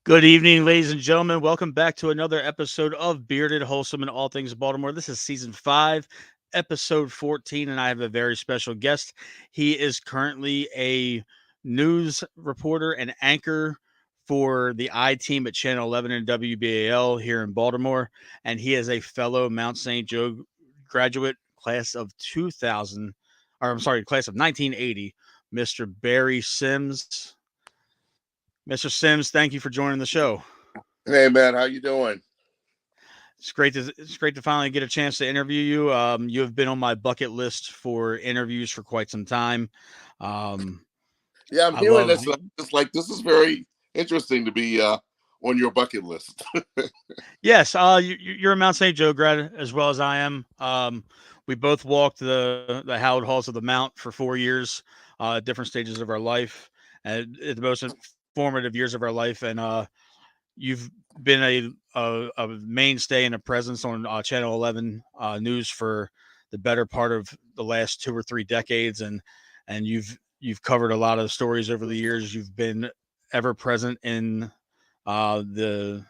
Good evening, ladies and gentlemen. Welcome back to another episode of Bearded Wholesome and All Things Baltimore. This is season 5, episode 14, and I have a very special guest. He is currently a news reporter and anchor for the I team at Channel 11 and WBAL here in Baltimore, and he is a fellow Mount St. Joe graduate, class of 2000, or I'm sorry, class of 1980, Mr. Barry Sims. Mr. Sims, thank you for joining the show. Hey man, how you doing? It's great to finally get a chance to interview you. You have been on my bucket list for interviews for quite some time. Um, Yeah, I'm I hearing love this. And I'm just like, this is very interesting to be on your bucket list. yes. You're a Mount St. Joe grad as well as I am. We both walked the hallowed halls of the Mount for 4 years, at different stages of our life, and at the most formative years of our life. And you've been a mainstay and a presence on Channel 11 news for the better part of the last 2 or 3 decades, and you've covered a lot of stories over the years. You've been ever present in the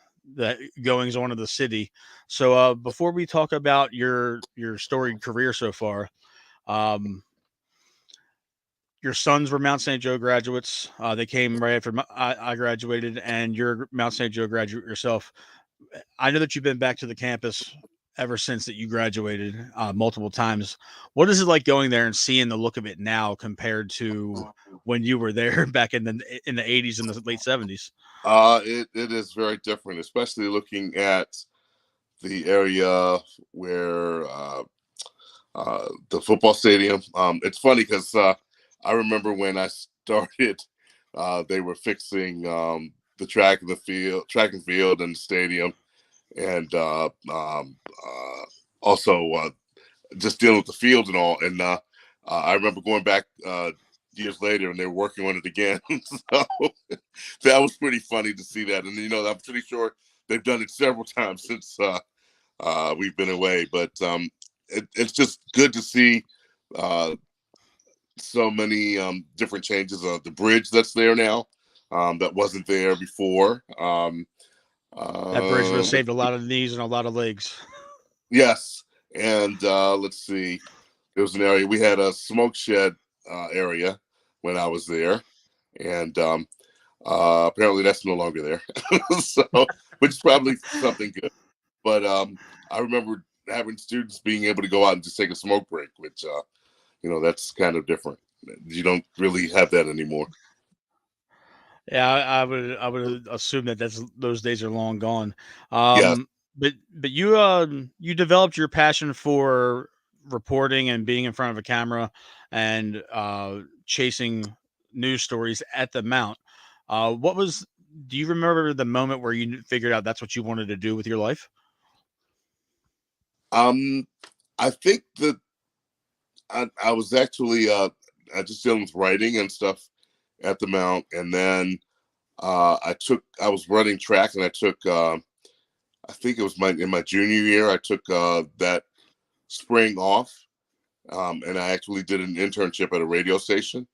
goings on of the city. So before we talk about your storied career so far, um, your sons were Mount St. Joe graduates. They came right after I graduated, and you're Mount St. Joe graduate yourself. I know that you've been back to the campus ever since that you graduated multiple times. What is it like going there and seeing the look of it now compared to when you were there back in the 80s and the late 70s? It is very different, especially looking at the area where the football stadium. It's funny because I remember when I started, they were fixing the track and field, and the stadium, and also just dealing with the field and all. And I remember going back years later, and they were working on it again. So that was pretty funny to see that. And I'm pretty sure they've done it several times since we've been away. But it's just good to see uh, so many different changes. The bridge that's there now, that wasn't there before. That bridge would have Uh, saved a lot of knees and a lot of legs. yes, and let's see. There was an area we had a smoke shed area when I was there, and apparently that's no longer there. So, which is probably something good. But I remember having students being able to go out and just take a smoke break, which that's kind of different. You don't really have that anymore. Yeah, I would assume that those days are long gone. Yes. But you developed your passion for reporting and being in front of a camera and chasing news stories at the Mount. What was? Do you remember the moment where you figured out that's what you wanted to do with your life? Um, I think that I was actually just dealing with writing and stuff at the Mount, and then I was running track, and I took I think it was in my junior year. I took that spring off, and I actually did an internship at a radio station,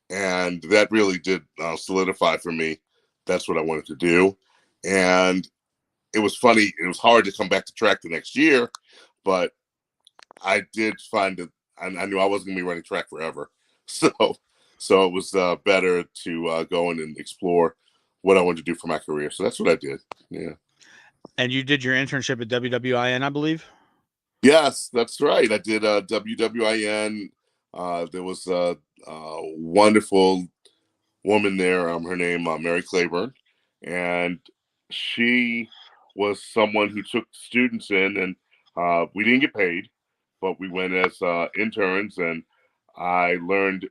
and that really did solidify for me. That's what I wanted to do, and it was funny. It was hard to come back to track the next year, but I did find that I knew I wasn't going to be running track forever, so it was better to go in and explore what I wanted to do for my career. So that's what I did. Yeah. And you did your internship at WWIN, I believe. Yes, that's right. I did WWIN. There was a wonderful woman there. Her name Mary Claiborne, and she was someone who took students in, and we didn't get paid, but we went as interns, and I learned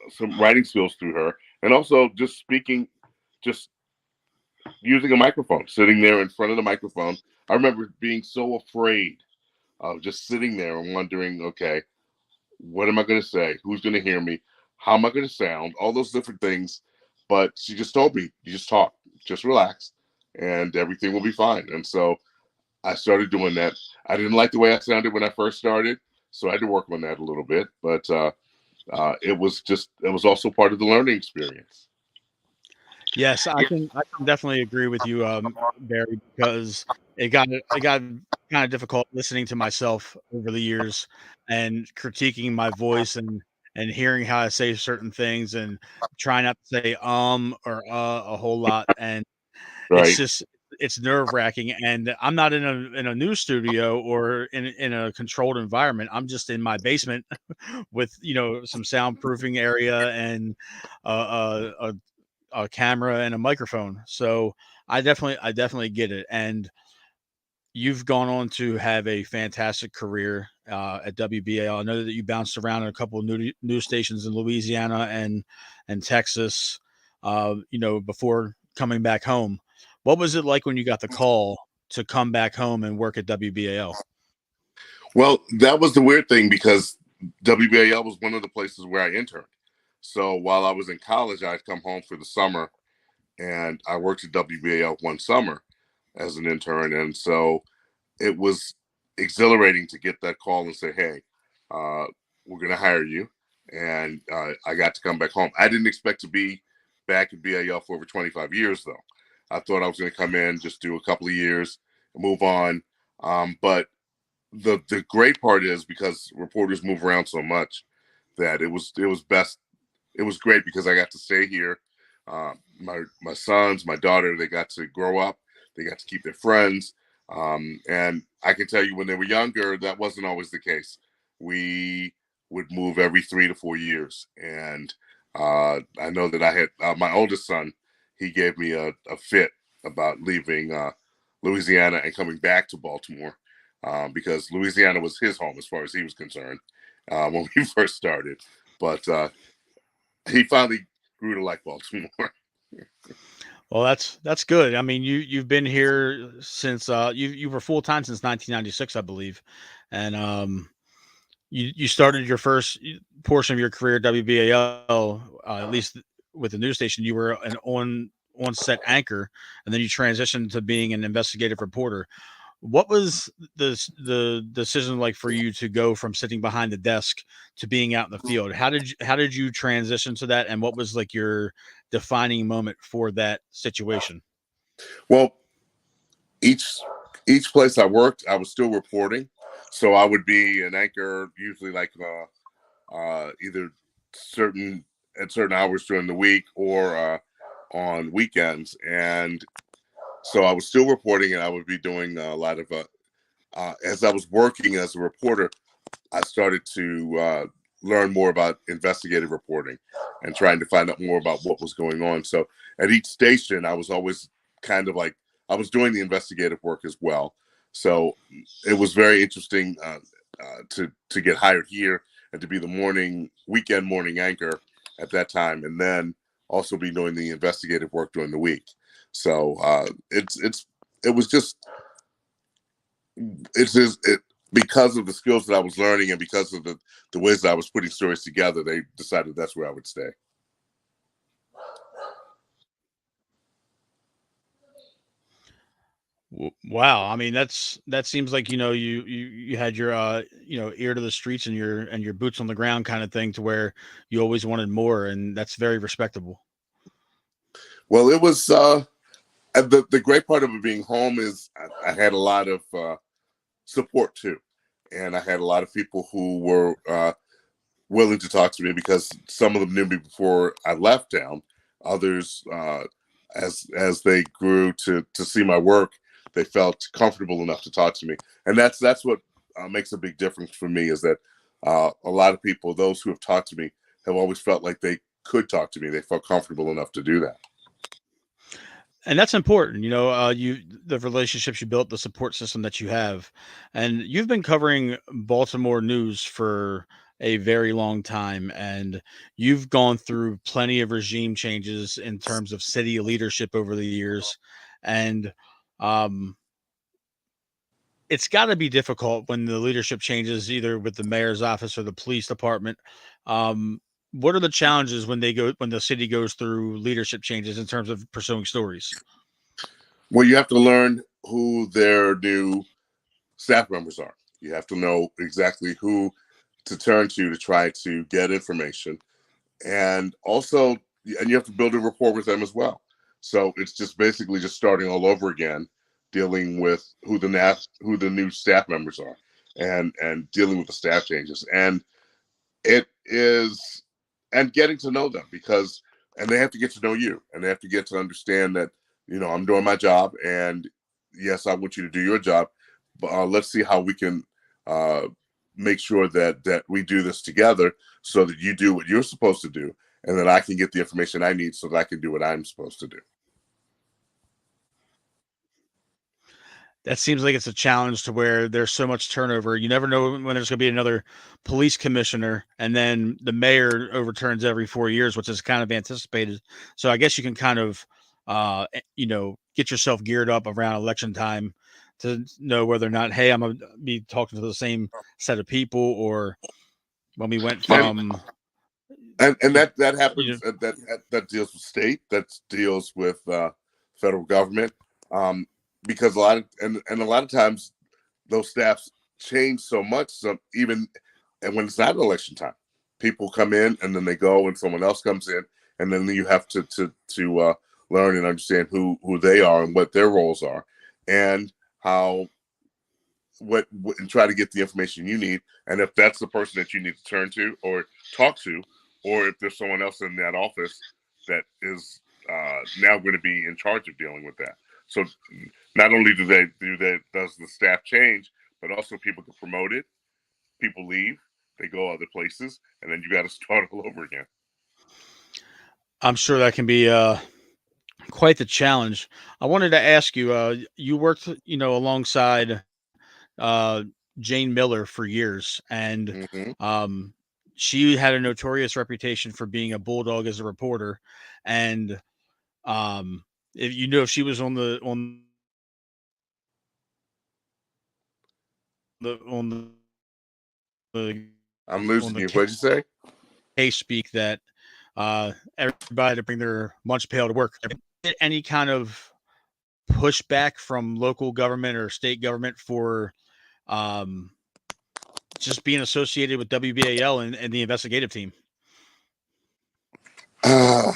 some writing skills through her, and also just speaking, just using a microphone, sitting there in front of the microphone. I remember being so afraid of just sitting there and wondering, okay, what am I going to say? Who's going to hear me? How am I going to sound? All those different things. But she just told me, you just talk, just relax, and everything will be fine. And so I started doing that. I didn't like the way I sounded when I first started, so I had to work on that a little bit. But it was also part of the learning experience. Yes, I can definitely agree with you, Barry, because it got kinda difficult listening to myself over the years and critiquing my voice and hearing how I say certain things and trying not to say, or a whole lot, and it's Right. just it's nerve-wracking, and I'm not in a news studio or in a controlled environment. I'm just in my basement with, some soundproofing area and a camera and a microphone. So I definitely get it. And you've gone on to have a fantastic career at WBAL. I know that you bounced around in a couple of news stations in Louisiana and Texas. Before coming back home. What was it like when you got the call to come back home and work at WBAL? Well, that was the weird thing because WBAL was one of the places where I interned. So while I was in college, I'd come home for the summer, and I worked at WBAL one summer as an intern. And so it was exhilarating to get that call and say, "Hey, uh, we're going to hire you." And I got to come back home. I didn't expect to be back at BAL for over 25 years, though. I thought I was going to come in, just do a couple of years, and move on. But the great part is because reporters move around so much that it was best. It was great because I got to stay here. My sons, my daughter, they got to grow up. They got to keep their friends. And I can tell you when they were younger, that wasn't always the case. We would move every 3 to 4 years. And I know that I had my oldest son, he gave me a fit about leaving Louisiana and coming back to Baltimore because Louisiana was his home as far as he was concerned when we first started. But he finally grew to like Baltimore. Well, that's good. I mean, you've been here since you were full time since 1996, I believe, and you started your first portion of your career at WBAL, at least with the news station. You were an on set anchor, and then you transitioned to being an investigative reporter. What was the decision like for you to go from sitting behind the desk to being out in the field? How did you transition to that, and what was like your defining moment for that situation? Well, each each place I worked, I was still reporting, so I would be an anchor, usually like either certain at certain hours during the week or on weekends, and so I was still reporting, and I would be doing a lot of as I was working as a reporter. I started to learn more about investigative reporting and trying to find out more about what was going on. So at each station, I was always kind of like I was doing the investigative work as well. So it was very interesting to get hired here and to be the weekend morning anchor at that time, and then also be doing the investigative work during the week. So it was just it's just because of the skills that I was learning and because of the ways that I was putting stories together, they decided that's where I would stay. Wow, I mean that seems like you had your ear to the streets and your boots on the ground kind of thing to where you always wanted more, and that's very respectable. Well, it was the great part of it being home is I had a lot of support too, and I had a lot of people who were willing to talk to me because some of them knew me before I left town. Others, as they grew to see my work, they felt comfortable enough to talk to me, and that's what makes a big difference for me. Is that a lot of people, those who have talked to me, have always felt like they could talk to me. They felt comfortable enough to do that. And that's important, the relationships you built, the support system that you have. And you've been covering Baltimore news for a very long time, and you've gone through plenty of regime changes in terms of city leadership over the years. And um it's got to be difficult when the leadership changes either with the mayor's office or the police department. What are the challenges when the city goes through leadership changes in terms of pursuing stories? Well, you have to learn who their new staff members are. You have to know exactly who to turn to try to get information, and also, and you have to build a rapport with them as well. So it's just basically just starting all over again, dealing with who the new staff members are, and dealing with the staff changes. And it is, and getting to know them, because, and they have to get to know you, and they have to get to understand that, I'm doing my job, and yes, I want you to do your job, but let's see how we can uh, make sure that we do this together, so that you do what you're supposed to do, and that I can get the information I need so that I can do what I'm supposed to do. That seems like it's a challenge to where there's so much turnover. You never know when there's going to be another police commissioner, and then the mayor overturns every 4 years, which is kind of anticipated. So I guess you can kind of, get yourself geared up around election time to know whether or not, hey, I'm going to be talking to the same set of people, or when we went And from, and that you happens, know, that deals with state, that deals with federal government, because a lot of times those staffs change so much, even, and when it's not election time, people come in and then they go, and someone else comes in, and then you have to learn and understand who they are and what their roles are, and how what and try to get the information you need. And if that's the person that you need to turn to or talk to, or if there's someone else in that office that is now going to be in charge of dealing with that. So not only does the staff change, but also people get promoted, people leave, they go other places, and then you got to start all over again. I'm sure that can be quite the challenge. I wanted to ask you, you worked, alongside uh, Jane Miller for years, and Hmm. um, she had a notorious reputation for being a bulldog as a reporter. And um, if she was on the I'm on losing the you. What'd you say? case speak that everybody to bring their lunch pail to work. Any kind of pushback from local government or state government for um, just being associated with WBAL and the investigative team? Uh,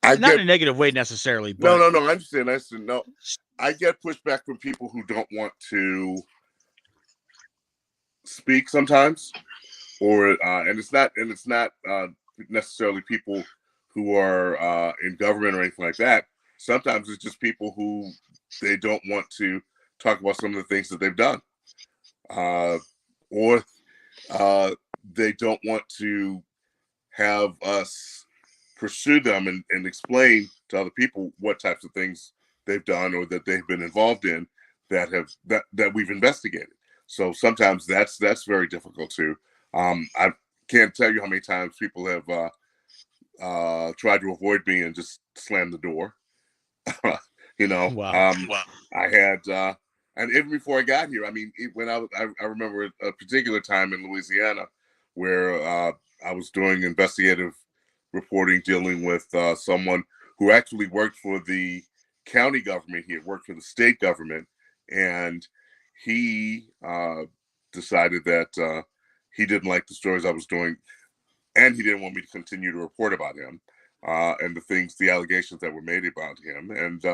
I Not get in a negative way necessarily, no, but no, no. I understand. I understand. No, I get pushback from people who don't want to speak sometimes, or and it's not necessarily people who are in government or anything like that. Sometimes it's just people who they don't want to talk about some of the things that they've done, uh, or uh, they don't want to have us pursue them and explain to other people what types of things they've done or that they've been involved in that we've investigated. So sometimes that's very difficult too. I can't tell you how many times people have tried to avoid me and just slam the door. you know, wow. um, wow. I had, and even before I got here, I mean, when I remember a particular time in Louisiana where I was doing investigative reporting, dealing with someone who actually worked for the county government. He had worked for the state government, and he decided that he didn't like the stories I was doing, and he didn't want me to continue to report about him and the allegations that were made about him. And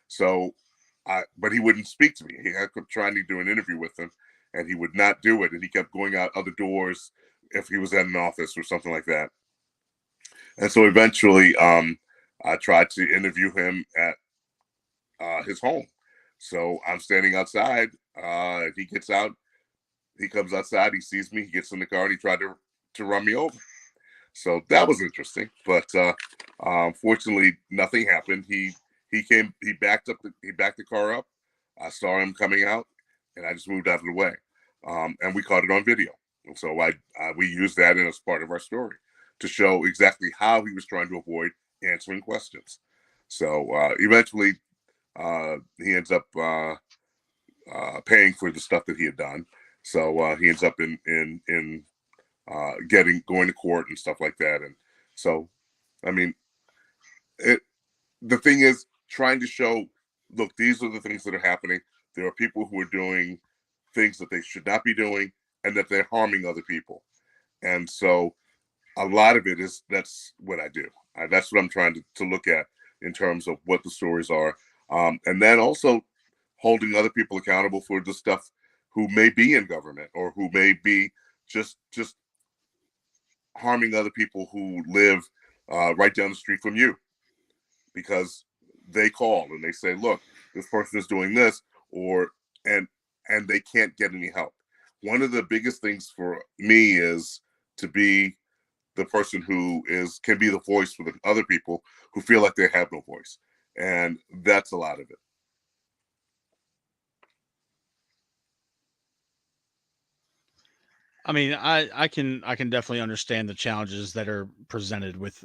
so, but he wouldn't speak to me. I kept trying to do an interview with him, and he would not do it. And he kept going out other doors if he was at an office or something like that. And so eventually, I tried to interview him at his home. So I'm standing outside. He gets out. He comes outside. He sees me. He gets in the car and he tried to run me over. So that was interesting, but fortunately, nothing happened. He came. He backed the car up. I saw him coming out, and I just moved out of the way. And we caught it on video. And so we used that in as part of our story to show exactly how he was trying to avoid answering questions. So eventually, he ends up paying for the stuff that he had done. So he ends up in going to court and stuff like that. And so, I mean, it, the thing is trying to show, look, these are the things that are happening. There are people who are doing things that they should not be doing, and that they're harming other people. And so a lot of it is that's what I do. That's what I'm trying to look at in terms of what the stories are, and then also holding other people accountable for the stuff who may be in government or who may be just harming other people who live right down the street from you because they call and they say, "Look, this person is doing this," or and and they can't get any help. One of the biggest things for me is to be the person who is can be the voice for the other people who feel like they have no voice, and that's a lot of it. I mean, I can definitely understand the challenges that are presented with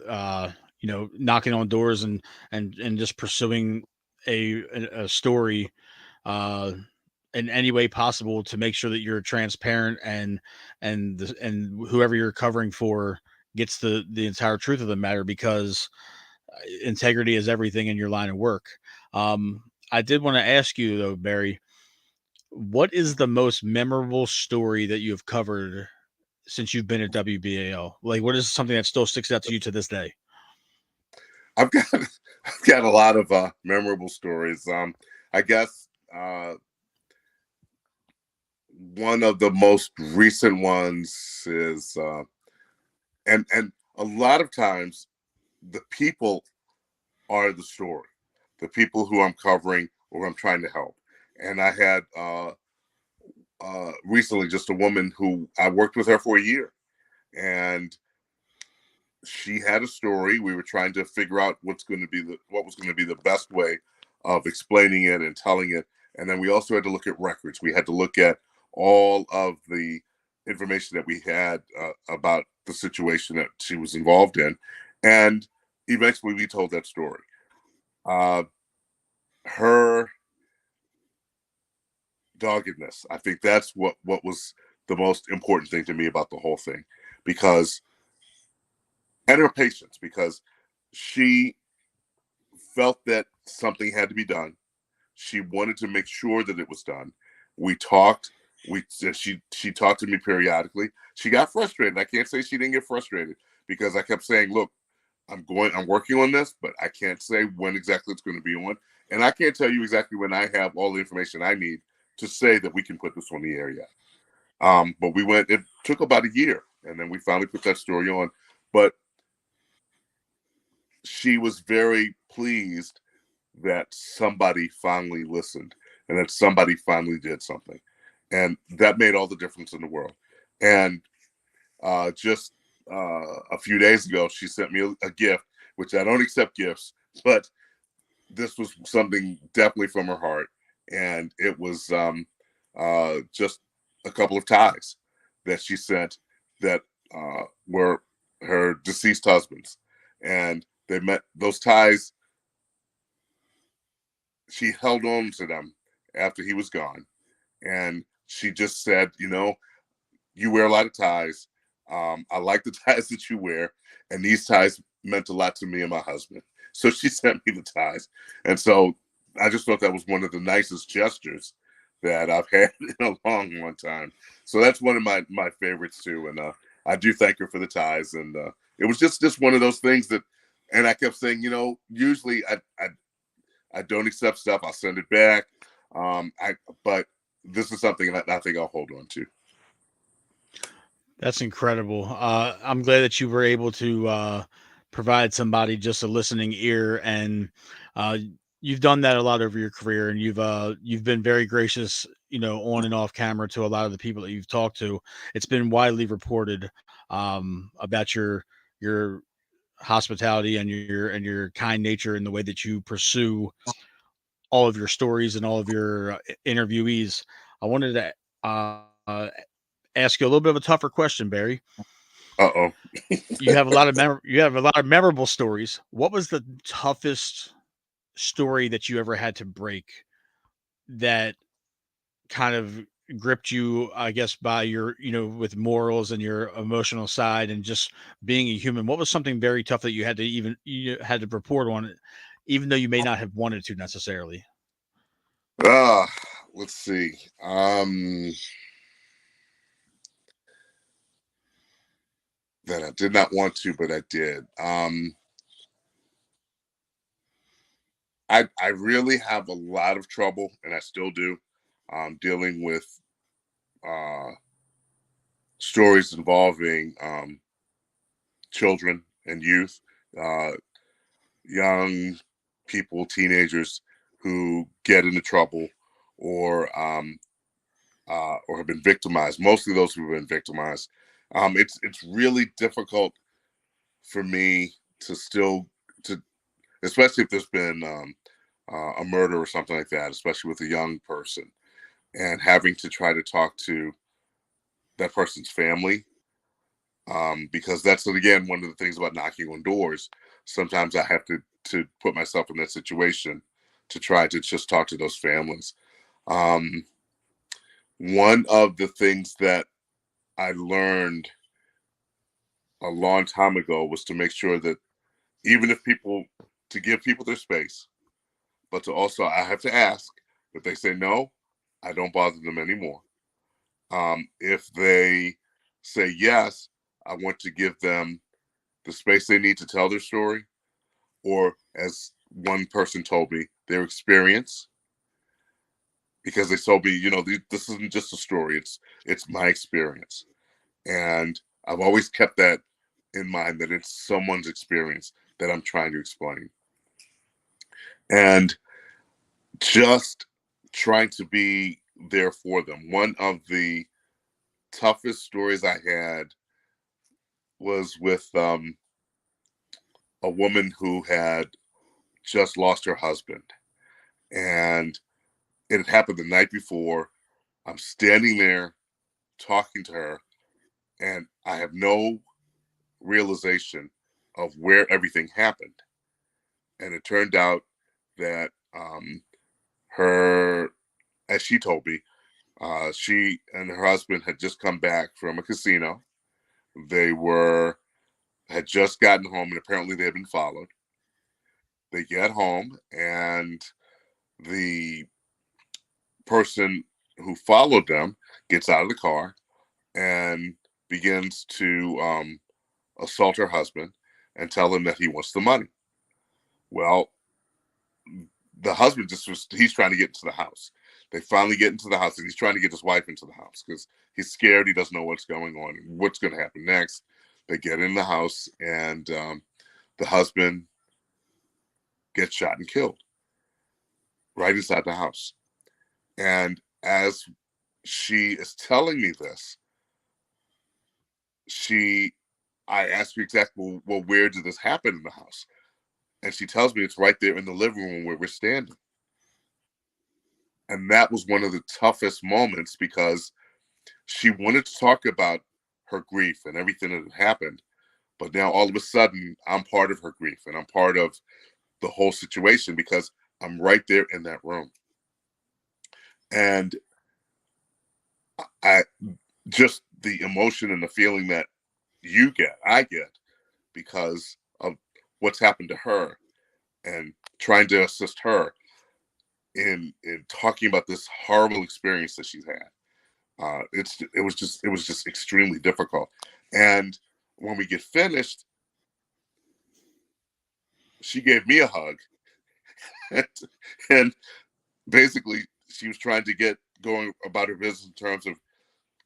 knocking on doors and just pursuing a story uh in any way possible to make sure that you're transparent and whoever you're covering for gets the entire truth of the matter because integrity is everything in your line of work. I did want to ask you though, Barry, what is the most memorable story that you have covered since you've been at WBAL? Like, what is something that still sticks out to you to this day? I've got I've got a lot of memorable stories. I guess one of the most recent ones is, and a lot of times the people are the story, the people who I'm covering or I'm trying to help. And I had recently just a woman who I worked with her for a year, and she had a story. We were trying to figure out what was going to be the best way of explaining it and telling it. And then we also had to look at records. We had to look at all of the information that we had about the situation that she was involved in, and eventually we told that story. Uh, Her doggedness, I think that's what was the most important thing to me about the whole thing, because and her patience, because she felt that something had to be done. She wanted to make sure that it was done. We talked. She talked to me periodically. She got frustrated. I can't say she didn't get frustrated because I kept saying, "Look, I'm working on this, but I can't say when exactly it's going to be on, and I can't tell you exactly when I have all the information I need to say that we can put this on the air yet." But we went. It took about a year, and then we finally put that story on. But she was very pleased that somebody finally listened and that somebody finally did something, and that made all the difference in the world. And just a few days ago, she sent me a gift, which I don't accept gifts, but this was something definitely from her heart, and it was just a couple of ties that she sent that were her deceased husband's, and they met those ties. She held on to them after he was gone, and she just said, you wear a lot of ties. I like the ties that you wear, and these ties meant a lot to me and my husband. So she sent me the ties, and so I just thought that was one of the nicest gestures that I've had in a long time. So that's one of my favorites too, and I do thank her for the ties, and it was just one of those things that, and I kept saying, usually I don't accept stuff. I'll send it back. But this is something that I think I'll hold on to. That's incredible. I'm glad that you were able to provide somebody just a listening ear, and uh, you've done that a lot over your career, and you've been very gracious, on and off camera to a lot of the people that you've talked to. It's been widely reported about your hospitality and your kind nature and the way that you pursue all of your stories and all of your interviewees. I wanted to ask you a little bit of a tougher question, Barry. Uh-oh. You have a lot of memorable stories. What was the toughest story that you ever had to break that kind of gripped you, I guess, by your, with morals and your emotional side and just being a human? What was something very tough that you had to report on it, even though you may not have wanted to necessarily? Uh, let's see. Um, that I did not want to, but I did. I really have a lot of trouble, and I still do, dealing with uh, stories involving children and youth, uh, young people, teenagers who get into trouble or have been victimized. Mostly those who have been victimized. It's really difficult for me to still to, especially if there's been a murder or something like that, especially with a young person, and having to try to talk to that person's family, because that's again one of the things about knocking on doors. Sometimes I have to put myself in that situation to try to just talk to those families. Um, One of the things that I learned a long time ago was to make sure that even if people to give people their space, but to also I have to ask if they say no, I don't bother them anymore. If they say yes, I want to give them the space they need to tell their story, or as one person told me, their experience, because they told me, this isn't just a story; it's my experience, and I've always kept that in mind that it's someone's experience that I'm trying to explain, and just trying to be there for them. One of the toughest stories I had was with a woman who had just lost her husband. And it had happened the night before. I'm standing there talking to her, and I have no realization of where everything happened. And it turned out that her, as she told me, she and her husband had just come back from a casino. They had just gotten home, and apparently they had been followed. They get home, and the person who followed them gets out of the car and begins to assault her husband and tell him that he wants the money. Well, the husband he's trying to get into the house. They finally get into the house, and he's trying to get his wife into the house because he's scared. He doesn't know what's going on, what's going to happen next. They get in the house, and the husband gets shot and killed right inside the house. And as she is telling me this, I asked her exactly, well, where did this happen in the house? And she tells me it's right there in the living room where we're standing. And that was one of the toughest moments because she wanted to talk about her grief and everything that had happened. But now all of a sudden, I'm part of her grief and I'm part of the whole situation because I'm right there in that room. And I just the emotion and the feeling that I get because of what's happened to her and trying to assist her in talking about this horrible experience that she's had. It was just extremely difficult. And when we get finished, she gave me a hug, and, and basically she was trying to get going about her business in terms of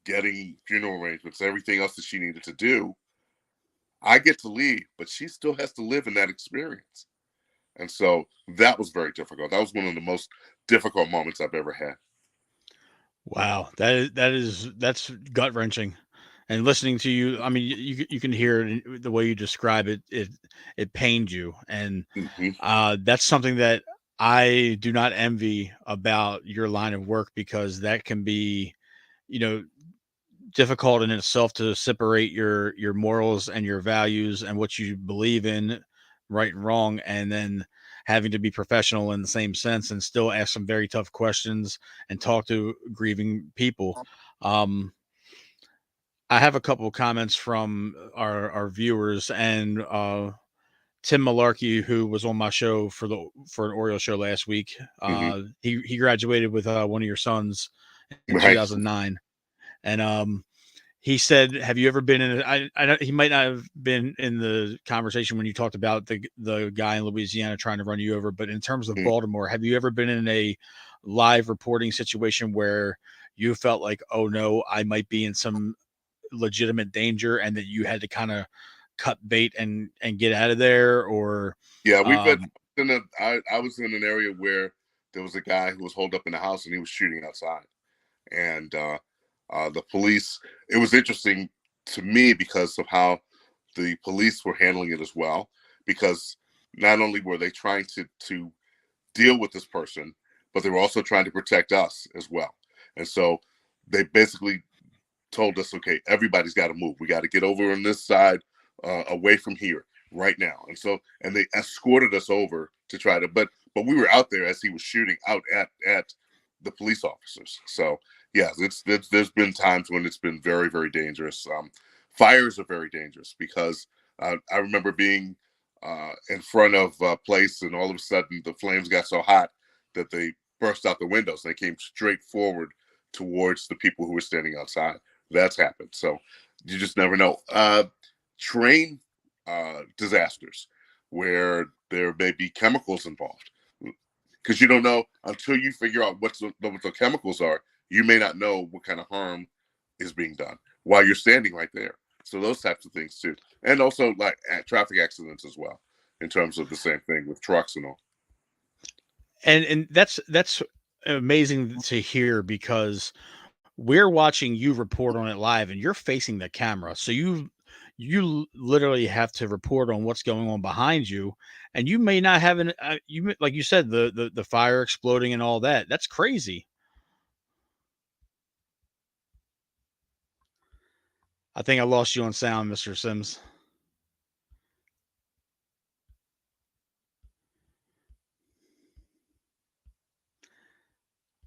getting funeral arrangements, everything else that she needed to do. I get to leave, but she still has to live in that experience. And so that was very difficult. That was one of the most difficult moments I've ever had. Wow, that's gut wrenching. And listening to you, I mean, you can hear it the way you describe it. It pained you, and Hmm. that's something that I do not envy about your line of work because that can be, you know, difficult in itself to separate your morals and your values and what you believe in, right and wrong, and then having to be professional in the same sense and still ask some very tough questions and talk to grieving people. Um, I have a couple of comments from our viewers and Tim Malarkey, who was on my show for an Oriole show last week. Hmm. He graduated with one of your sons in Right. 2009, and he said, "Have you ever been in?" He might not have been in the conversation when you talked about the guy in Louisiana trying to run you over, but in terms of Mm. Baltimore, have you ever been in a live reporting situation where you felt like, "Oh no, I might be in some legitimate danger," and that you had to kind of cut bait and get out of there, or Yeah, we've been um, in a. I was in an area where there was a guy who was holed up in the house and he was shooting outside, and the police. It was interesting to me because of how the police were handling it as well. Because not only were they trying to deal with this person, but they were also trying to protect us as well. And so they basically told us, okay, everybody's got to move. We got to get over on this side, away from here right now. And so, and they escorted us over to try to, but we were out there as he was shooting out at the police officers. So yeah, there's been times when it's been very, very dangerous. Fires are very dangerous because I remember being in front of a place, and all of a sudden the flames got so hot that they burst out the windows. They came straight forward towards the people who were standing outside. That's happened. So you just never know. Train disasters where there may be chemicals involved, because you don't know until you figure out what the chemicals are. You may not know what kind of harm is being done while you're standing right there. So those types of things too, and also like traffic accidents as well, in terms of the same thing with trucks and all. and that's amazing to hear because we're watching you report on it live and you're facing the camera. So literally have to report on what's going on behind you, and you may not have like you said, the fire exploding and all that. That's crazy. I think I lost you on sound, Mr. Sims.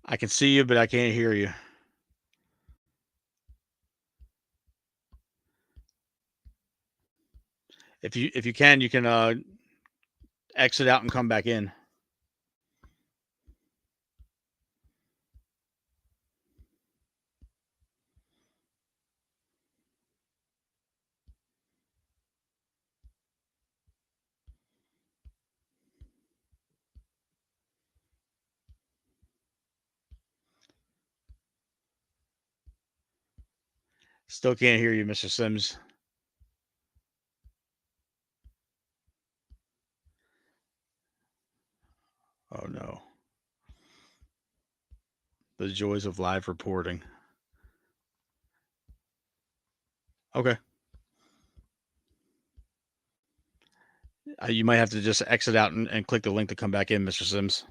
I can see you, but I can't hear you. If you can, you can exit out and come back in. Still can't hear you, Mr. Sims. Oh no. The joys of live reporting. Okay. You might have to just exit out and click the link to come back in, Mr. Sims.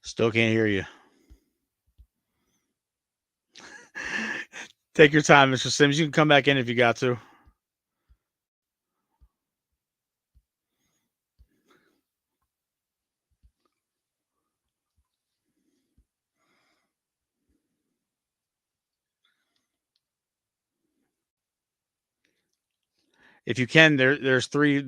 Still can't hear you. Take your time, Mr. Sims. You can come back in if you got to. If you can, there's three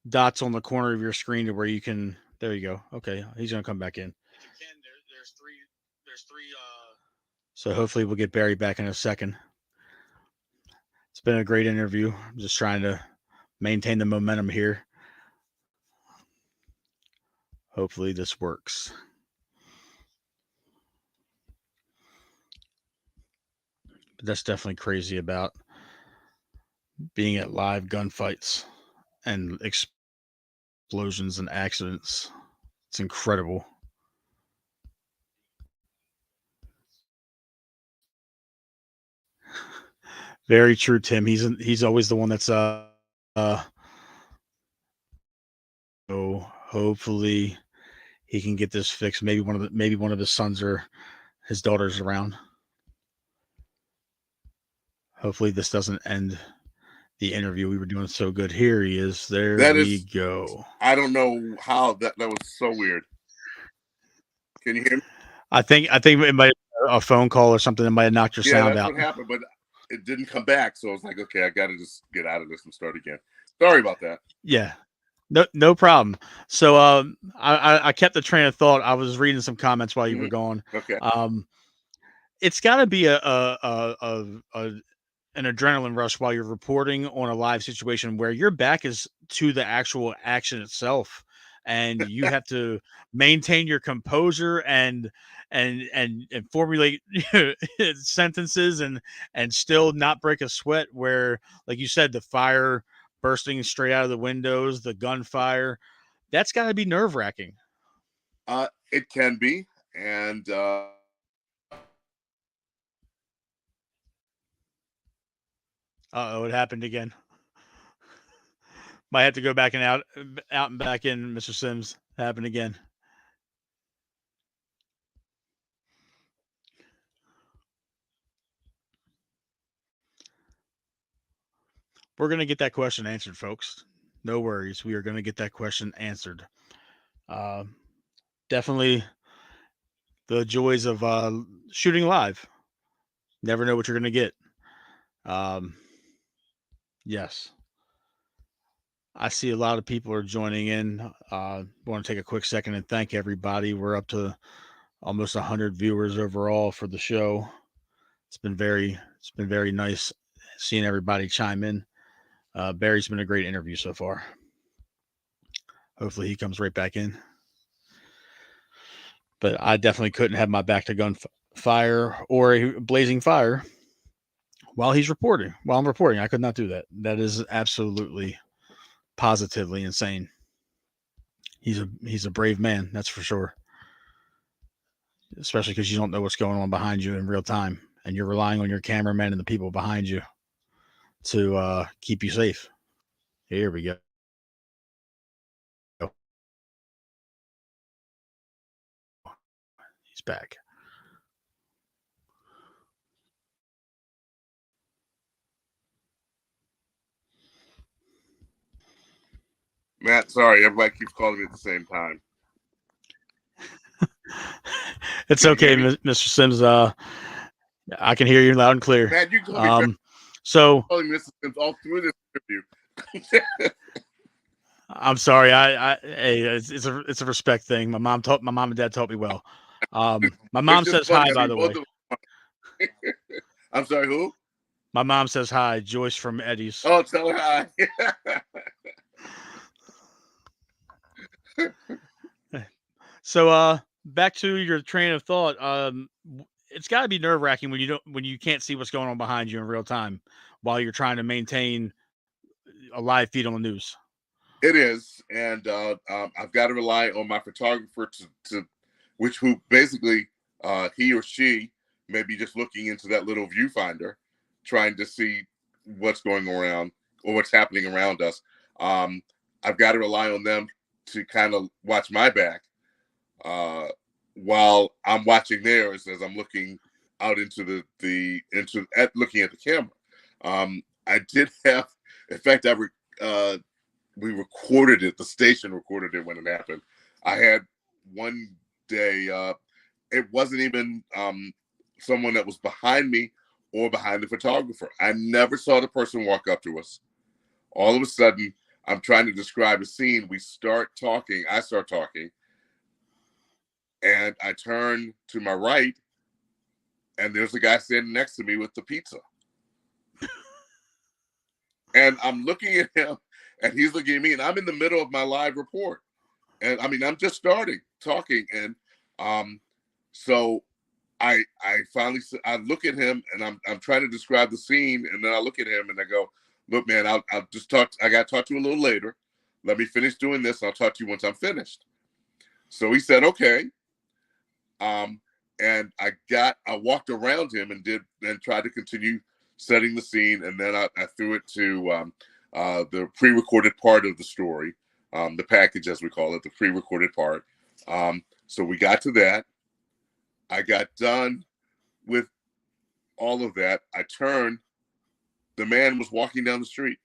dots on the corner of your screen to where you can. There you go. Okay, he's gonna come back in. If you can, there's three. So hopefully we'll get Barry back in a second. It's been a great interview. I'm just trying to maintain the momentum here. Hopefully this works. But that's definitely crazy about being at live gunfights and explosions and accidents. It's incredible. Very true, Tim. He's always the one that's uh so hopefully he can get this fixed. Maybe one of his sons or his daughters around. Hopefully this doesn't end The interview we were doing so good. Here he is. There That we is, go. I don't know how that was so weird. Can you hear me? I think it might a phone call or something that might have knocked your Yeah, sound that's out. what happened, but it didn't come back. So I was like, okay, I got to just get out of this and start again. Sorry about that. Yeah. No problem. So I kept the train of thought. I was reading some comments while you Hmm. were gone. Okay. It's got to be a an adrenaline rush while you're reporting on a live situation where your back is to the actual action itself, and you have to maintain your composure and formulate sentences and still not break a sweat. Where, like you said, the fire bursting straight out of the windows, the gunfire, that's got to be nerve wracking. It can be, and Oh, it happened again. Might have to go back and out and back in, Mr. Sims. Happened again. We're gonna get that question answered, folks. No worries. We are gonna get that question answered. Uh, Definitely the joys of shooting live. Never know what you're gonna get. Um, yes, I see a lot of people are joining in. Want to take a quick second and thank everybody. We're up to almost 100 viewers overall for the show. It's been very nice seeing everybody chime in. Barry's been a great interview so far. Hopefully he comes right back in. But I definitely couldn't have my back to gunfire or a blazing fire while he's reporting. While I'm reporting, I could not do that. That is absolutely, positively insane. He's a brave man, that's for sure. Especially because you don't know what's going on behind you in real time, and you're relying on your cameraman and the people behind you to keep you safe. Here we go. He's back. Matt, sorry, everybody keeps calling me at the same time. It's Can you okay, hear me? Mr. Sims. I can hear you loud and clear. Matt, you call me Matt, So calling me Mr. Sims all through this interview. I'm sorry. Hey, it's a respect thing. My mom and dad taught me well. My It's mom just says funny. hi, I by mean, the both way. of I'm sorry, who? My mom says hi, Joyce from Eddie's. Oh, tell her hi. So back to your train of thought. It's got to be nerve wracking when you can't see what's going on behind you in real time while you're trying to maintain a live feed on the news. It is, and I've got to rely on my photographer to which who basically he or she may be just looking into that little viewfinder, trying to see what's going around or what's happening around us. Um, I've got to rely on them to kind of watch my back uh, while I'm watching theirs as I'm looking out into looking at the camera. I did have, in fact, we recorded it. The station recorded it when it happened. I had one day. It wasn't even someone that was behind me or behind the photographer. I never saw the person walk up to us. All of a sudden, I'm trying to describe a scene. We start talking. I start talking, and I turn to my right, and there's a guy standing next to me with the pizza. And I'm looking at him, and he's looking at me, and I'm in the middle of my live report. And I mean, I'm just starting talking, and um, so I finally I look at him, and I'm trying to describe the scene, and then I look at him, and I go, "Look, man, I'll just talk. I got to talk to you a little later. Let me finish doing this. And I'll talk to you once I'm finished." So he said, "Okay." Um, and I walked around him and tried to continue setting the scene, and then I threw it to the pre-recorded part of the story, the package as we call it, the pre-recorded part. So we got to that. I got done with all of that. I turned. The man was walking down the street.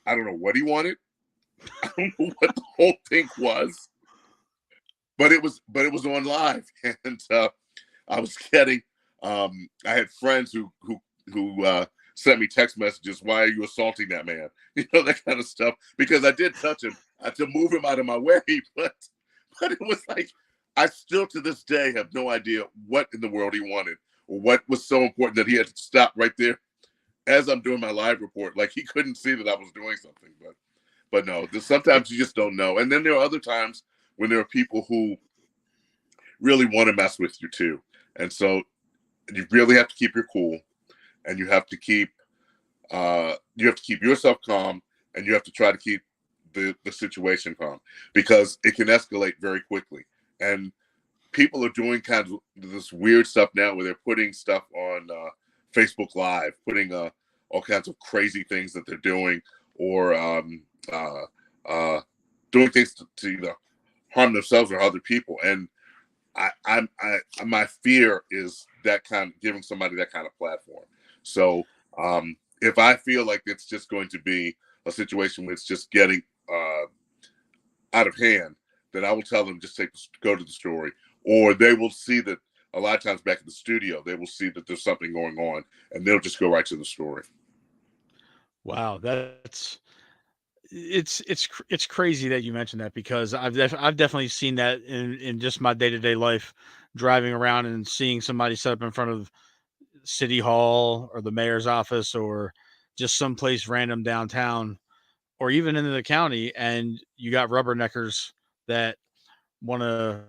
I don't know what he wanted. I don't know what the whole thing was, but it was on live, and I was getting. I had friends who sent me text messages. Why are you assaulting that man? You know, that kind of stuff. Because I did touch him. I had to move him out of my way, but it was like I still to this day have no idea what in the world he wanted or what was so important that he had to stop right there as I'm doing my live report. Like he couldn't see that I was doing something, but no. Sometimes you just don't know. And then there are other times when there are people who really want to mess with you too, and so you really have to keep your cool, and you have to keep yourself calm, and you have to try to keep the situation calm, because it can escalate very quickly. And people are doing kind of this weird stuff now where they're putting stuff on Facebook Live, putting all kinds of crazy things that they're doing, or uh, uh, doing things to either harm themselves or other people. And my fear is that kind of giving somebody that kind of platform. So if I feel like it's just going to be a situation where it's just getting out of hand, then I will tell them just go to the story, or they will see that a lot of times back in the studio, they will see that there's something going on, and they'll just go right to the story. Wow, it's crazy that you mentioned that, because I've definitely seen that in just my day-to-day life, driving around and seeing somebody set up in front of city hall or the mayor's office, or just someplace random downtown, or even in the county, and you got rubberneckers that want to,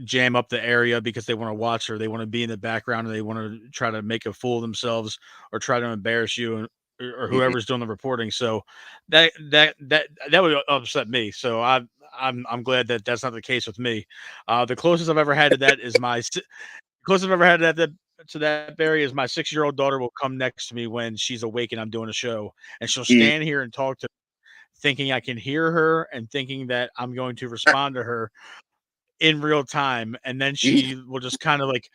jam up the area because they want to watch, or they want to be in the background, or they want to try to make a fool of themselves, or try to embarrass you, and or Mhm. whoever's doing the reporting. So that would upset me. So I'm glad that that's not the case with me. The closest I've ever had to that is closest I've ever had to that, Barry, is my 6-year-old daughter will come next to me when she's awake and I'm doing a show, and she'll Mhm. stand here and talk to thinking I can hear her and thinking that I'm going to respond to her in real time, and then she will just kind of like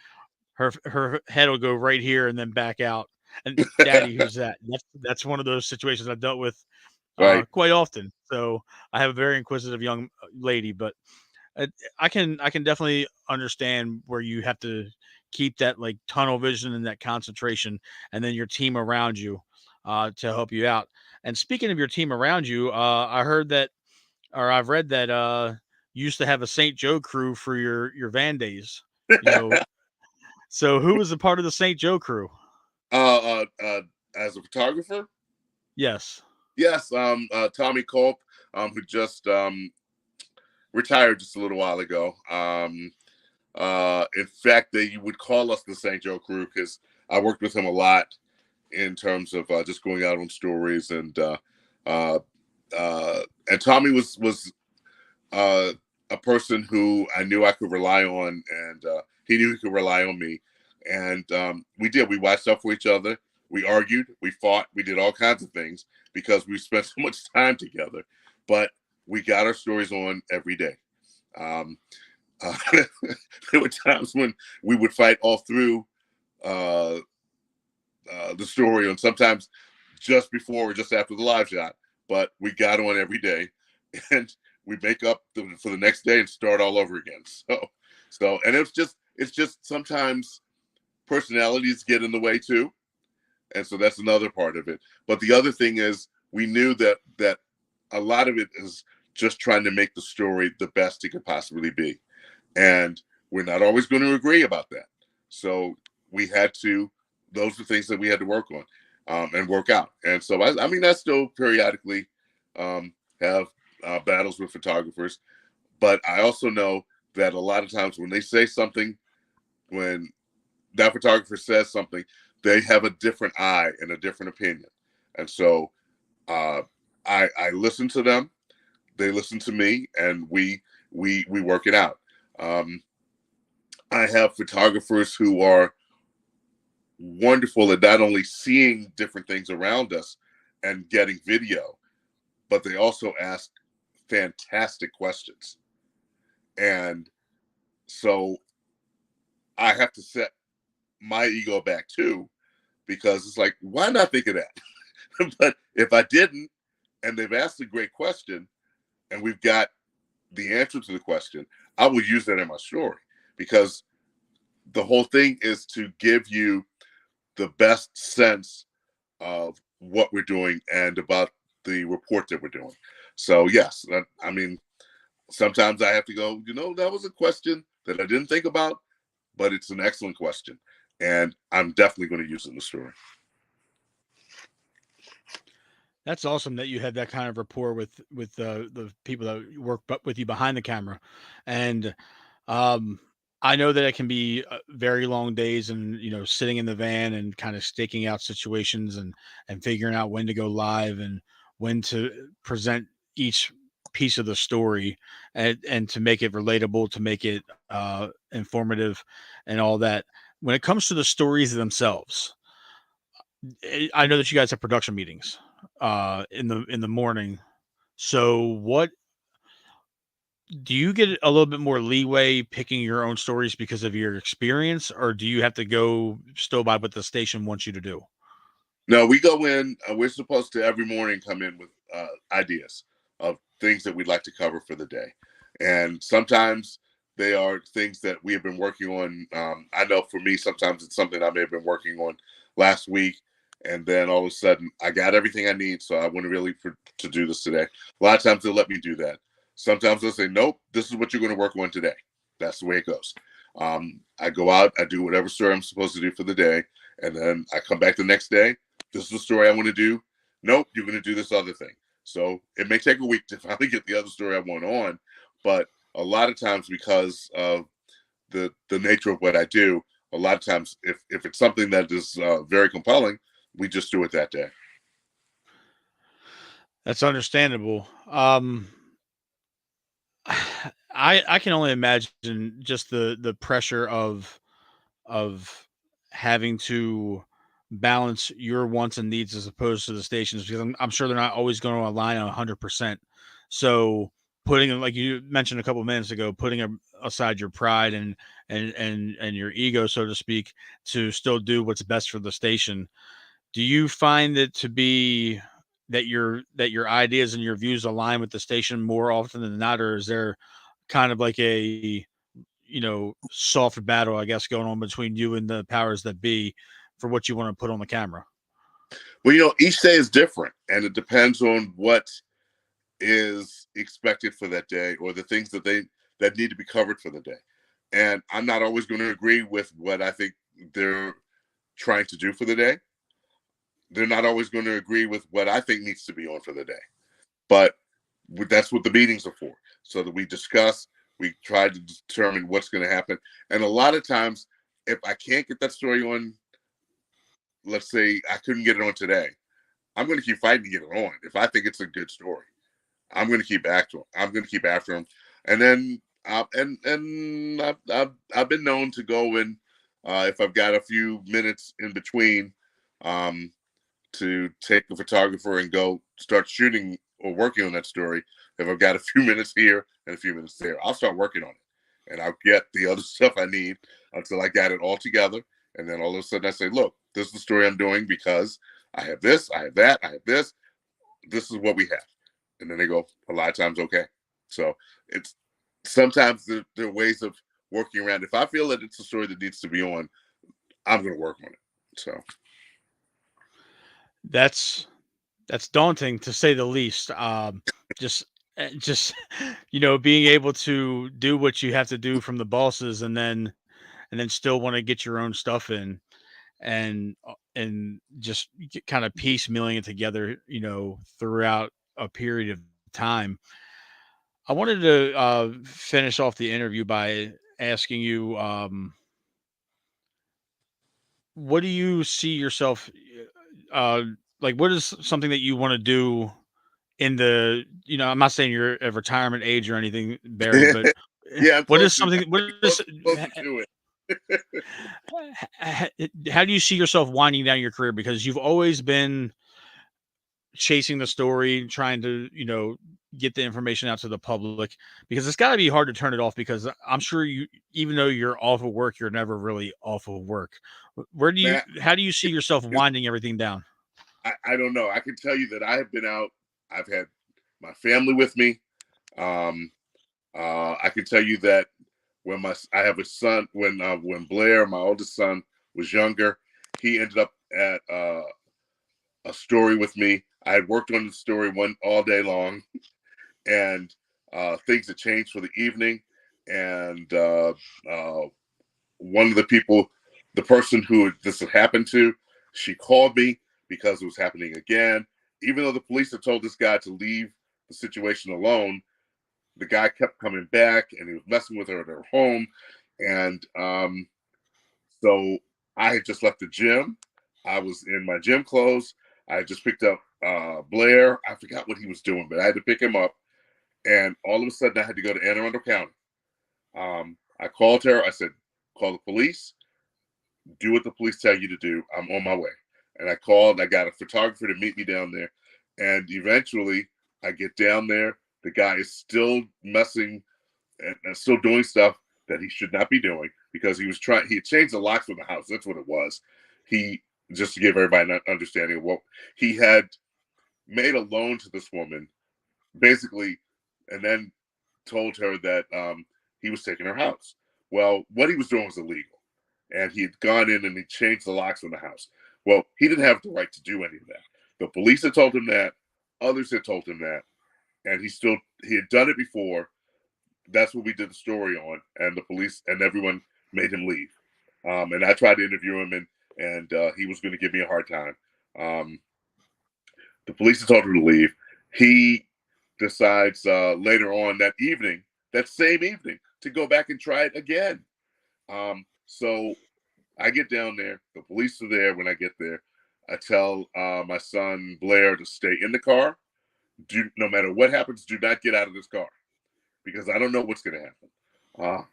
her head will go right here and then back out. And daddy, who's that? That's one of those situations I've dealt with Right. quite often. So I have a very inquisitive young lady, but uh, I can definitely understand where you have to keep that like tunnel vision and that concentration, and then your team around you to help you out. And speaking of your team around you, I heard that, or I've read that you used to have a St. Joe crew for your van days. You know, so who was a part of the St. Joe crew? As a photographer, Yes. yes, Tommy Culp, who just retired just a little while ago. In fact, they would call us the St. Joe crew because I worked with him a lot in terms of just going out on stories, uh, and Tommy was uh, a person who I knew I could rely on, and he knew he could rely on me. And we did. We watched out for each other. We argued. We fought. We did all kinds of things because we spent so much time together. But we got our stories on every day. Um, uh, there were times when we would fight all through uh, the story, and sometimes just before or just after the live shot. But we got on every day, and we make up for the next day and start all over again. And it's just sometimes personalities get in the way too, and so that's another part of it. But the other thing is we knew that a lot of it is just trying to make the story the best it could possibly be, and we're not always going to agree about that. So we had to; those are things that we had to work on and work out. And so I mean, I still periodically have battles with photographers, but I also know that a lot of times when they say something, when that photographer says something, they have a different eye and a different opinion. And so uh, I listen to them, they listen to me, and we work it out. Um, I have photographers who are wonderful at not only seeing different things around us and getting video, but they also ask fantastic questions. And so I have to set my ego back too, because it's like, why not think of that? But if I didn't, and they've asked a great question, and we've got the answer to the question, I will use that in my story, because the whole thing is to give you the best sense of what we're doing and about the report that we're doing. So yes, I mean, sometimes I have to go, that was a question that I didn't think about, but it's an excellent question, and I'm definitely going to use it in the story. That's awesome that you have that kind of rapport with the people that work with you behind the camera, and um, I know that it can be very long days, and sitting in the van and kind of staking out situations and figuring out when to go live and when to present each piece of the story and to make it relatable, to make it informative, and all that. When it comes to the stories themselves, I know that you guys have production meetings in the morning. So what do you get a little bit more leeway picking your own stories because of your experience, or do you have to go still by what the station wants you to do? No, we go in. We're supposed to every morning come in with ideas of things that we'd like to cover for the day, and sometimes they are things that we have been working on. I know for me, sometimes it's something I may have been working on last week, and then all of a sudden I got everything I need, so I want to really to do this today. A lot of times they'll let me do that. Sometimes they'll say, "Nope, this is what you're going to work on today." That's the way it goes. I go out, I do whatever story I'm supposed to do for the day, and then I come back the next day. This is the story I want to do. Nope, you're going to do this other thing. So it may take a week to finally get the other story I want on, but a lot of times, because of the nature of what I do, a lot of times if it's something that is very compelling, we just do it that day. That's understandable. I can only imagine just the pressure of having to balance your wants and needs as opposed to the stations, because I'm sure they're not always going to align 100%. So putting, like you mentioned a couple of minutes ago, putting aside your pride and your ego, so to speak, to still do what's best for the station. Do you find it to be that your ideas and your views align with the station more often than not, or is there kind of like a soft battle, I guess, going on between you and the powers that be for what you want to put on the camera? Well, each day is different, and it depends on what is expected for that day, or the things that need to be covered for the day. And I'm not always going to agree with what I think they're trying to do for the day. They're not always going to agree with what I think needs to be on for the day. But that's what the meetings are for, so that we discuss, we try to determine what's going to happen. And a lot of times, if I can't get that story on, let's say I couldn't get it on today, I'm going to keep fighting to get it on. If I think it's a good story, I'm going to keep after him. I'm going to keep after him. And then I've been known to go in, if I've got a few minutes in between, um, to take a photographer and go start shooting or working on that story. If I've got a few minutes here and a few minutes there, I'll start working on it, and I'll get the other stuff I need until I got it all together. And then all of a sudden I say, look, this is the story I'm doing because I have this, I have that, I have this. This is what we have. And then they go, a lot of times, okay. So it's sometimes there are ways of working around. If I feel that it's a story that needs to be on, I'm going to work on it. So That's that's daunting to say the least. Just just being able to do what you have to do from the bosses, and then still want to get your own stuff in, and just kind of piecemealing it together, throughout a period of time. I wanted to finish off the interview by asking you, what do you see yourself, uh, like, what is something that you want to do in the, I'm not saying you're at retirement age or anything, Barry, but yeah, I'm what close is to something, what is, close to do it. how do you see yourself winding down your career? Because you've always been chasing the story, trying to, get the information out to the public, because it's got to be hard to turn it off, because I'm sure you, even though you're off of work, you're never really off of work. Where do you, Matt, how do you see yourself winding everything down? I don't know. I can tell you that I have been out. I've had my family with me. Um, I can tell you that I have a son, when Blair, my oldest son, was younger, he ended up at a story with me. I had worked on the story one all day long, and things had changed for the evening. And one of the people, the person who this had happened to, she called me because it was happening again. Even though the police had told this guy to leave the situation alone, the guy kept coming back and he was messing with her at her home. And so I had just left the gym. I was in my gym clothes. I had just picked up Blair. I forgot what he was doing, but I had to pick him up. And all of a sudden, I had to go to Anne Arundel County. I called her. I said, call the police. Do what the police tell you to do. I'm on my way. And I called. I got a photographer to meet me down there. And eventually, I get down there. The guy is still messing and still doing stuff that he should not be doing, because he had changed the locks of the house. That's what it was. He, just to give everybody an understanding of what he had made a loan to this woman, basically, and then told her that he was taking her house. Well, what he was doing was illegal, and he had gone in and he changed the locks on the house. Well, he didn't have the right to do any of that. The police had told him that. Others had told him that, and he had done it before. That's what we did the story on, and the police and everyone made him leave. And I tried to interview him, and he was going to give me a hard time. Um, the police had told him to leave. He decides later on that evening, that same evening, to go back and try it again. So I get down there. The police are there. When I get there, I tell my son Blair to stay in the car. No matter what happens, do not get out of this car, because I don't know what's going to happen.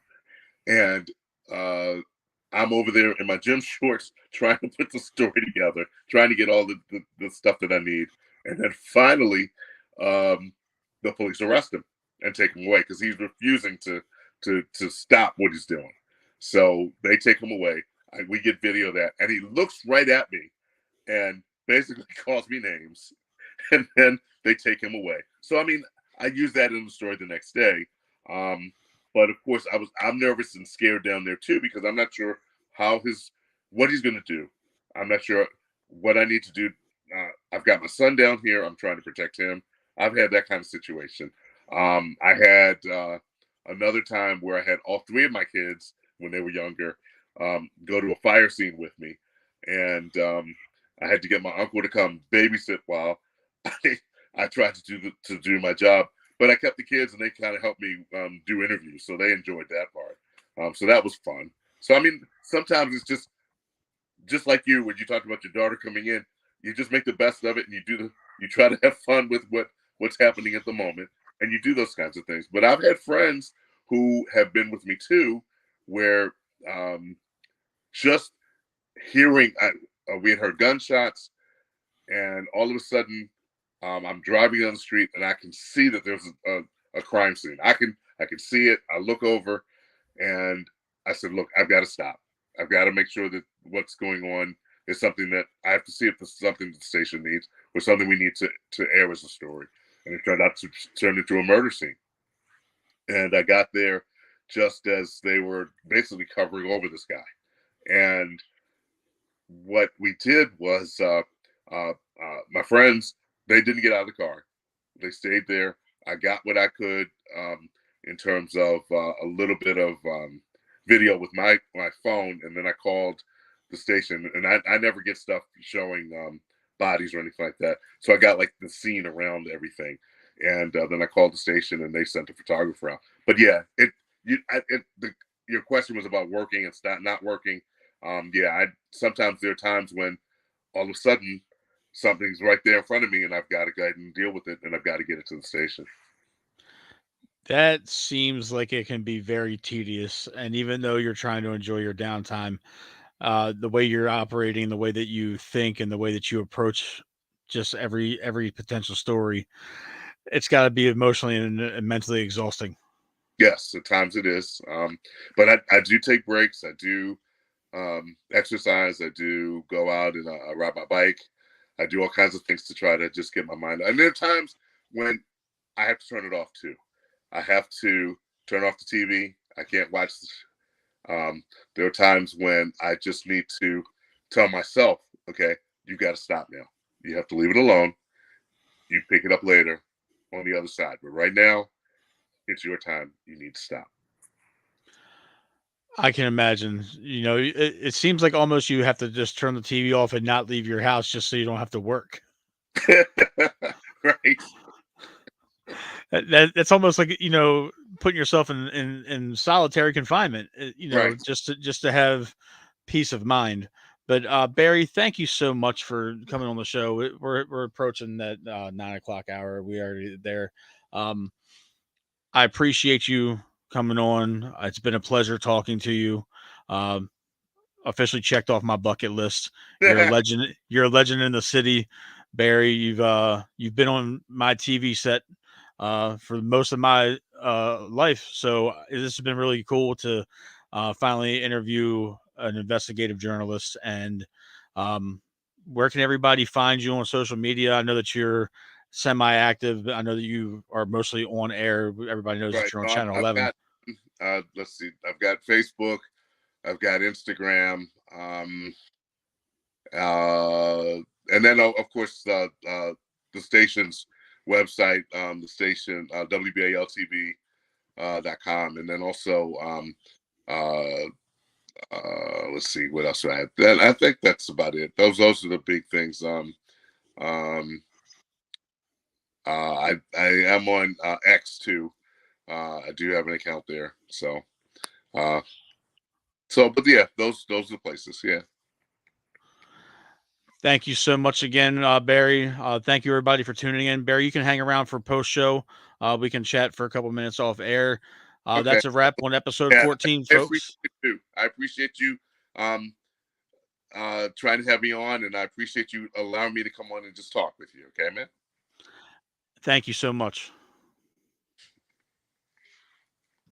And I'm over there in my gym shorts trying to put the story together, trying to get all the stuff that I need. And then finally, the police arrest him and take him away because he's refusing to stop what he's doing. So they take him away. We get video of that, and he looks right at me and basically calls me names, and then they take him away. So I mean, I use that in the story the next day. But of course, I'm nervous and scared down there too, because I'm not sure what he's going to do. I'm not sure what I need to do. I've got my son down here. I'm trying to protect him. I've had that kind of situation. I had another time where I had all three of my kids when they were younger go to a fire scene with me, and I had to get my uncle to come babysit while I tried to do my job. But I kept the kids, and they kind of helped me do interviews, so they enjoyed that part. So that was fun. So I mean, sometimes it's just like you when you talked about your daughter coming in. You just make the best of it, and you try to have fun with what's happening at the moment, and you do those kinds of things. But I've had friends who have been with me too, where just hearing we had heard gunshots, and all of a sudden I'm driving down the street and I can see that there's a crime scene. I can see it. I look over and I said, look, I've got to stop. I've got to make sure that what's going on is something that I have to see if this is something the station needs or something we need to air as a story. And it turned out to turn into a murder scene. And I got there just as they were basically covering over this guy. And what we did was my friends, they didn't get out of the car. They stayed there. I got what I could in terms of a little bit of video with my phone, and then I called the station. And I never get stuff showing bodies or anything like that. So I got like the scene around everything, and then I called the station, and they sent a photographer out. But yeah, your question was about working and not working. Yeah, sometimes there are times when all of a sudden something's right there in front of me, and I've got to go ahead and deal with it, and I've got to get it to the station. That seems like it can be very tedious, and even though you're trying to enjoy your downtime, the way you're operating, the way that you think, and the way that you approach just every potential story, it's got to be emotionally and mentally exhausting. Yes, at times it is. But I do take breaks. I do exercise. I do go out and I ride my bike. I do all kinds of things to try to just get my mind. And there are times when I have to turn it off too. I have to turn off the TV. I can't watch. There are times when I just need to tell myself, okay, you got to stop now. You have to leave it alone. You pick it up later on the other side. But right now, it's your time. You need to stop. I can imagine. It seems like almost you have to just turn the TV off and not leave your house just so you don't have to work. Right. That's almost like putting yourself in solitary confinement. Right. Just to have peace of mind. But Barry, thank you so much for coming on the show. We're approaching that 9 o'clock hour. We already there. Um, I appreciate you coming on. It's been a pleasure talking to you. Um, Officially checked off my bucket list. You're a legend. You're a legend in the city, Barry. You've been on my TV set for most of my life, so this has been really cool to finally interview an investigative journalist. And um, where can everybody find you on social media? I know that you're semi-active. I know that you are mostly on air. Everybody knows that Right. you're on Channel 11. Let's see. I've got Facebook. I've got Instagram. And then of course the station's website, the station WBALTV.com, and then also uh, let's see what else I have. I think that's about it. Those are the big things. Um, I am on X too. I do have an account there. Uh, but yeah, those are the places. Yeah. Thank you so much again, Barry. Thank you everybody for tuning in. Barry, you can hang around for post show. We can chat for a couple minutes off air. Okay. That's a wrap on episode Yeah, 14, I appreciate folks. you. I appreciate you um, trying to have me on, and I appreciate you allowing me to come on and just talk with you. Okay, man. Thank you so much.